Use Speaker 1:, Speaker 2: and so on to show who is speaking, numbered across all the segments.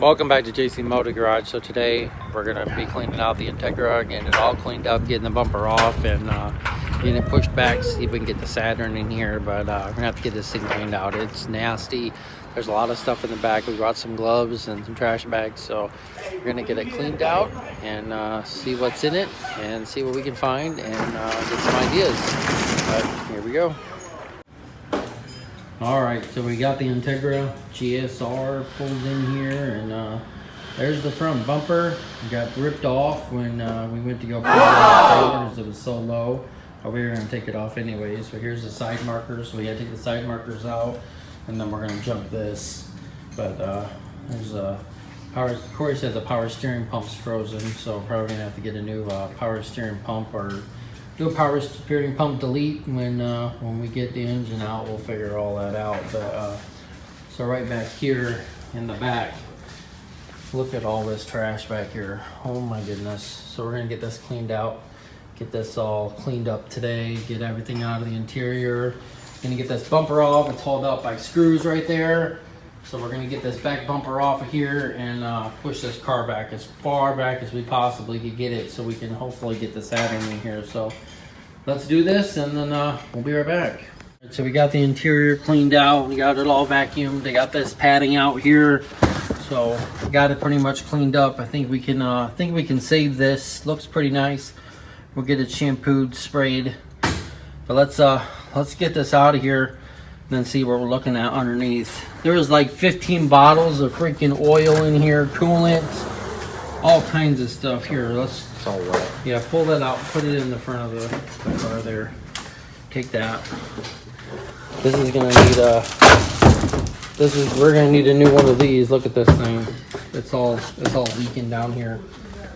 Speaker 1: Welcome back to JC Motor Garage. So today we're going to be cleaning out the Integra, getting it all cleaned up, getting the bumper off, and getting it pushed back, see if we can get the Saturn in here. But we're going to have to get this thing cleaned out. It's nasty. There's a lot of stuff in the back. We brought some gloves and some trash bags. So we're going to get it cleaned out and see what's in it and see what we can find and get some ideas. But here we go. Alright, so we got the Integra GSR pulled in here, and there's the front bumper. It got ripped off when we went to go pull it out because it was so low. But we were going to take it off anyways. So here's the side markers. So we had to take the side markers out, and then we're going to jump this. But there's a power. Corey said the power steering pump's frozen, so we're probably going to have to get a new power steering pump or do a power steering pump delete when we get the engine out. We'll figure all that out. But so right back here in the back, look at all this trash back here. Oh my goodness. So we're gonna get this cleaned out, get this all cleaned up today, get everything out of the interior. Gonna get this bumper off. It's hauled out by screws right there. So we're gonna get this back bumper off of here and push this car back as far back as we possibly could get it, so we can hopefully get the Saturn in here. So let's do this, and then we'll be right back. So we got the interior cleaned out. We got it all vacuumed. They got this padding out here, so we got it pretty much cleaned up. I think we can save this. Looks pretty nice. We'll get it shampooed, sprayed. But let's get this out of here. And then see what we're looking at underneath. There was like 15 bottles of freaking oil in here, coolant, all kinds of stuff. Here, it's all wet. Yeah, pull that out, put it in the front of the car there. Take that. This is gonna need we're gonna need a new one of these. Look at this thing. It's all leaking down here.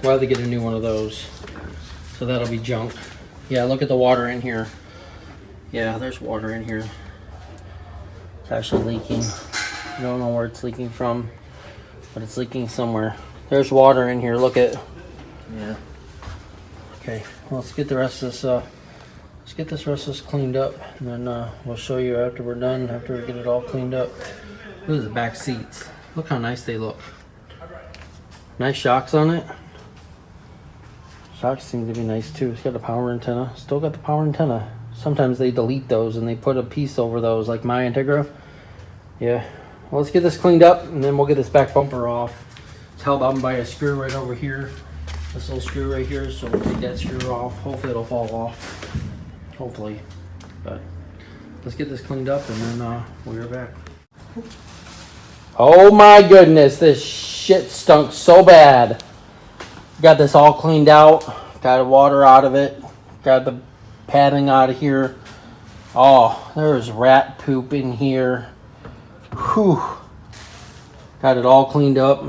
Speaker 1: We'll have to get a new one of those. So that'll be junk. Yeah, look at the water in here. Yeah, there's water in here. It's actually leaking. I don't know where it's leaking from, but it's leaking somewhere. There's water in here. Look at. Yeah. Okay. Well, let's get the rest of this. Let's get this rest of this cleaned up, and then we'll show you after we're done. After we get it all cleaned up. Look at the back seats. Look how nice they look. Nice shocks on it. Shocks seem to be nice too. It's got a power antenna. Still got the power antenna. Sometimes they delete those and they put a piece over those, like my Integra. Yeah. Well, let's get this cleaned up, and then we'll get this back bumper off. It's held on by a screw right over here. This little screw right here, so we'll take that screw off. Hopefully it'll fall off. Hopefully. But let's get this cleaned up, and then we'll be right back. Oh my goodness, this shit stunk so bad. Got this all cleaned out. Got the water out of it. Got the padding out of here. Oh, there's rat poop in here. Whew. Got it all cleaned up.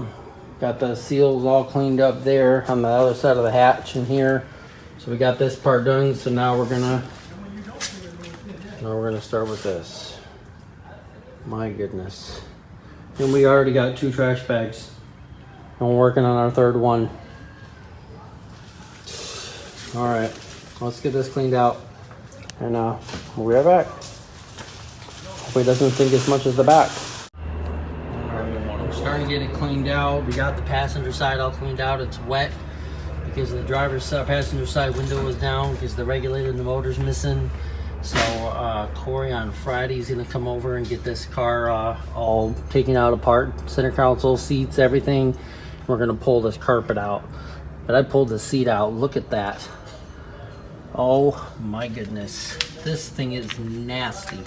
Speaker 1: Got the seals all cleaned up there on the other side of the hatch in here. So we got this part done. So now we're gonna start with this. My goodness. And we already got 2 trash bags. And we're working on our 3rd one. All right. Let's get this cleaned out, and we'll be right back. Hopefully it doesn't stink as much as the back. We're starting to get it cleaned out. We got the passenger side all cleaned out. It's wet because the driver's side, passenger side window was down because the regulator and the motor's missing. So Corey on Friday is going to come over and get this car all taken out apart. Center console, seats, everything. We're going to pull this carpet out. But I pulled the seat out. Look at that. Oh my goodness, this thing is nasty.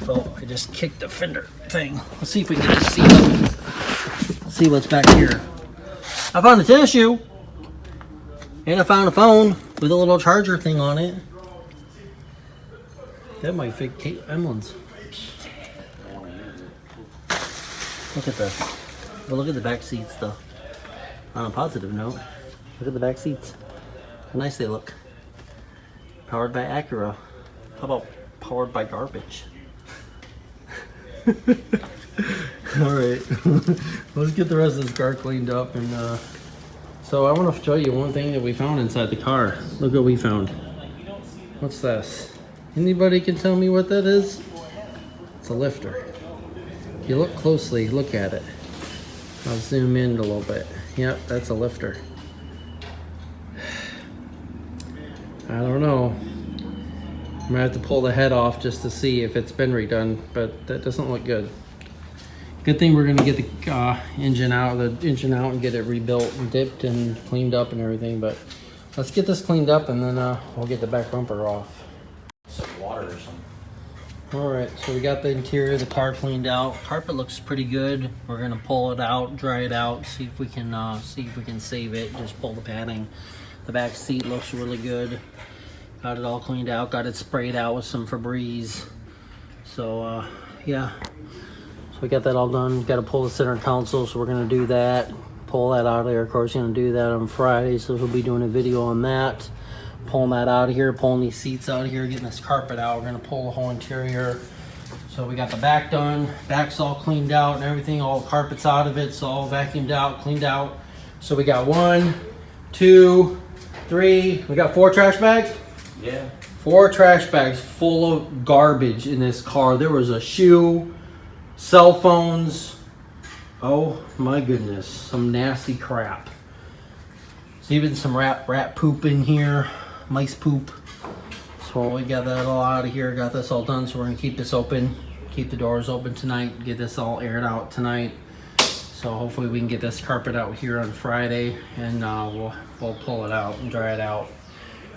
Speaker 1: Oh, I just kicked the fender thing. Let's see if we can get the seat up. Let's see what's back here. I found a tissue, and I found a phone with a little charger thing on it. That might fit Kate Emily's. Look at this. But look at the back seats though. On a positive note, look at the back seats. How nice they look. Powered by Acura. How about powered by garbage? Alright. Let's get the rest of this car cleaned up. And so I want to show you one thing that we found inside the car. Look what we found. What's this? Anybody can tell me what that is? It's a lifter. If you look closely, look at it. I'll zoom in a little bit. Yep, that's a lifter. I don't know. I'm gonna have to pull the head off just to see if it's been redone, but that doesn't look good. Good thing we're gonna get the engine out and get it rebuilt and dipped and cleaned up and everything. But let's get this cleaned up and then we'll get the back bumper off.
Speaker 2: Some water or something.
Speaker 1: All right, so we got the interior of the car cleaned out. Carpet looks pretty good. We're gonna pull it out, dry it out, see if we can save it. Just pull the padding. The back seat looks really good. Got it all cleaned out. Got it sprayed out with some Febreze. So yeah. So we got that all done. Got to pull the center console, so we're gonna do that. Pull that out of there. Of course, gonna do that on Friday, so we'll be doing a video on that. Pulling that out of here, pulling these seats out of here, getting this carpet out. We're gonna pull the whole interior. So we got the back done. Back's all cleaned out and everything. All the carpet's out of it. It's all vacuumed out, cleaned out. So we got 1, 2, 3. We got 4 trash bags.
Speaker 2: Yeah.
Speaker 1: 4 trash bags full of garbage in this car. There was a shoe, cell phones. Oh my goodness, some nasty crap. There's even some rat poop in here. Mice poop. So we got that all out of here, got this all done, so we're gonna keep this open, keep the doors open tonight, get this all aired out tonight. So hopefully we can get this carpet out here on Friday, and we'll pull it out and dry it out.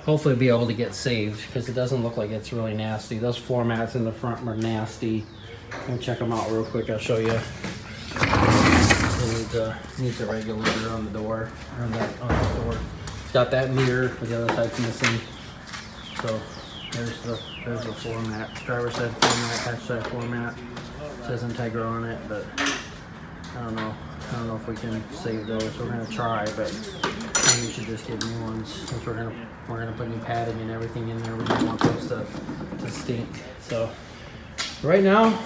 Speaker 1: Hopefully be able to get saved, because it doesn't look like it's really nasty. Those floor mats in the front are nasty. Let me check them out real quick, I'll show you. It needs a regulator on the door, on the door. It's got that mirror, but the other side's missing. So there's the floor mat. Driver's side floor mat, attached to that floor mat. It says Integra on it, but I don't know if we can save those. We're gonna try, but maybe we should just get new ones, since we're gonna put new padding and everything in there. We don't want those to stink. So right now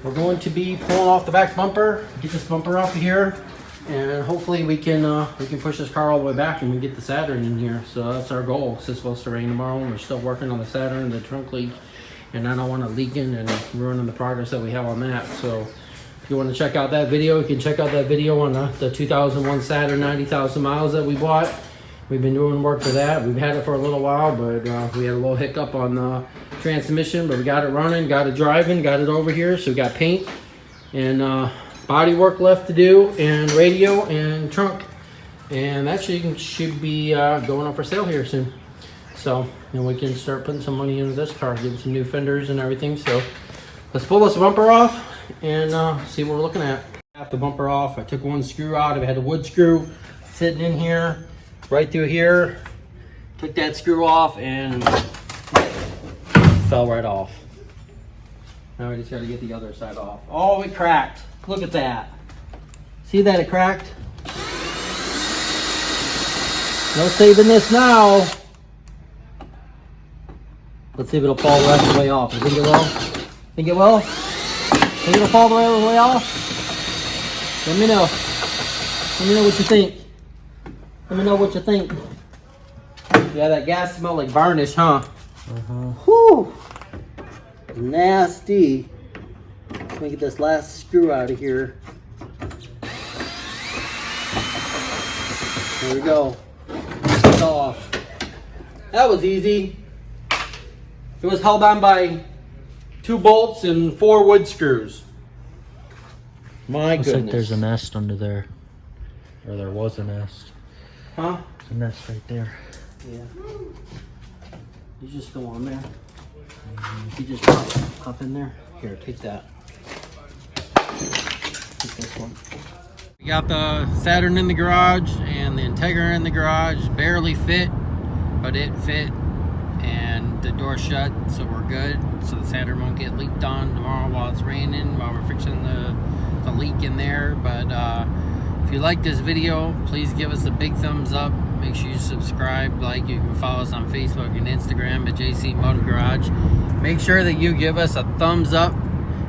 Speaker 1: we're going to be pulling off the back bumper, get this bumper off of here, and hopefully we can push this car all the way back and we get the Saturn in here. So that's our goal. It's supposed to rain tomorrow, and we're still working on the Saturn, the trunk leak, and I don't want it leaking and ruining the progress that we have on that. So if you want to check out that video, you can check out that video on the 2001 Saturn, 90,000 miles that we bought. We've been doing work for that. We've had it for a little while, but we had a little hiccup on the transmission, but we got it running, got it driving, got it over here. So we got paint and body work left to do, and radio and trunk, and that should be going up for sale here soon. So then we can start putting some money into this car, getting some new fenders and everything. So let's pull this bumper off and see what we're looking at. Got the bumper off. I took one screw out. I had a wood screw sitting in here, right through here. Took that screw off and fell right off. Now we just got to get the other side off. Oh, it cracked. Look at that. See that it cracked? No saving this now. Let's see if it'll fall the rest of the way off. You think it will? Think it will? Think it'll fall the way off? Let me know. Let me know what you think. Let me know what you think. Yeah, that gas smelled like varnish, huh? Whew. Nasty. Let me get this last screw out of here. There we go. It's off. That was easy. It was held on by 2 bolts and 4 wood screws. My goodness.
Speaker 2: Looks like there's a nest under there. Or there was a nest.
Speaker 1: Huh?
Speaker 2: There's a nest right there.
Speaker 1: Yeah. You just go on there. You just pop in there. Here, take that. Take this one. We got the Saturn in the garage and the Integra in the garage. Barely fit, but it fit. And the door shut, so we're good. So the Saturn won't get leaked on tomorrow while it's raining, while we're fixing the leak in there. But if you like this video, please give us a big thumbs up. Make sure you subscribe, like. You can follow us on Facebook and Instagram at JC Motor Garage. Make sure that you give us a thumbs up,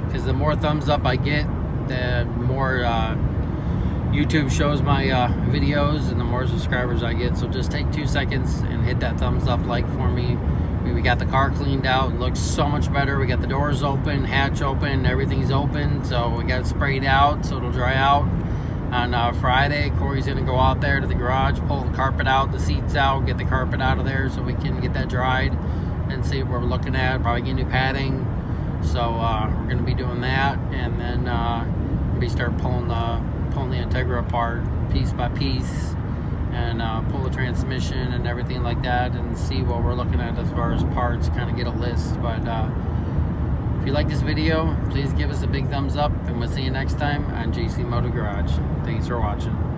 Speaker 1: because the more thumbs up I get, the more YouTube shows my videos and the more subscribers I get. So just take 2 seconds and hit that thumbs up like for me. We got the car cleaned out, it looks so much better. We got the doors open, hatch open, everything's open. So we got it sprayed out so it'll dry out. On Friday, Corey's gonna go out there to the garage, pull the carpet out, the seats out, get the carpet out of there so we can get that dried and see what we're looking at. Probably get new padding. So we're gonna be doing that, and then we start pulling the Integra apart piece by piece, and pull the transmission and everything like that, and see what we're looking at as far as parts. Kind of get a list. But if you like this video, please give us a big thumbs up, and we'll see you next time on JC Moto Garage. Thanks for watching.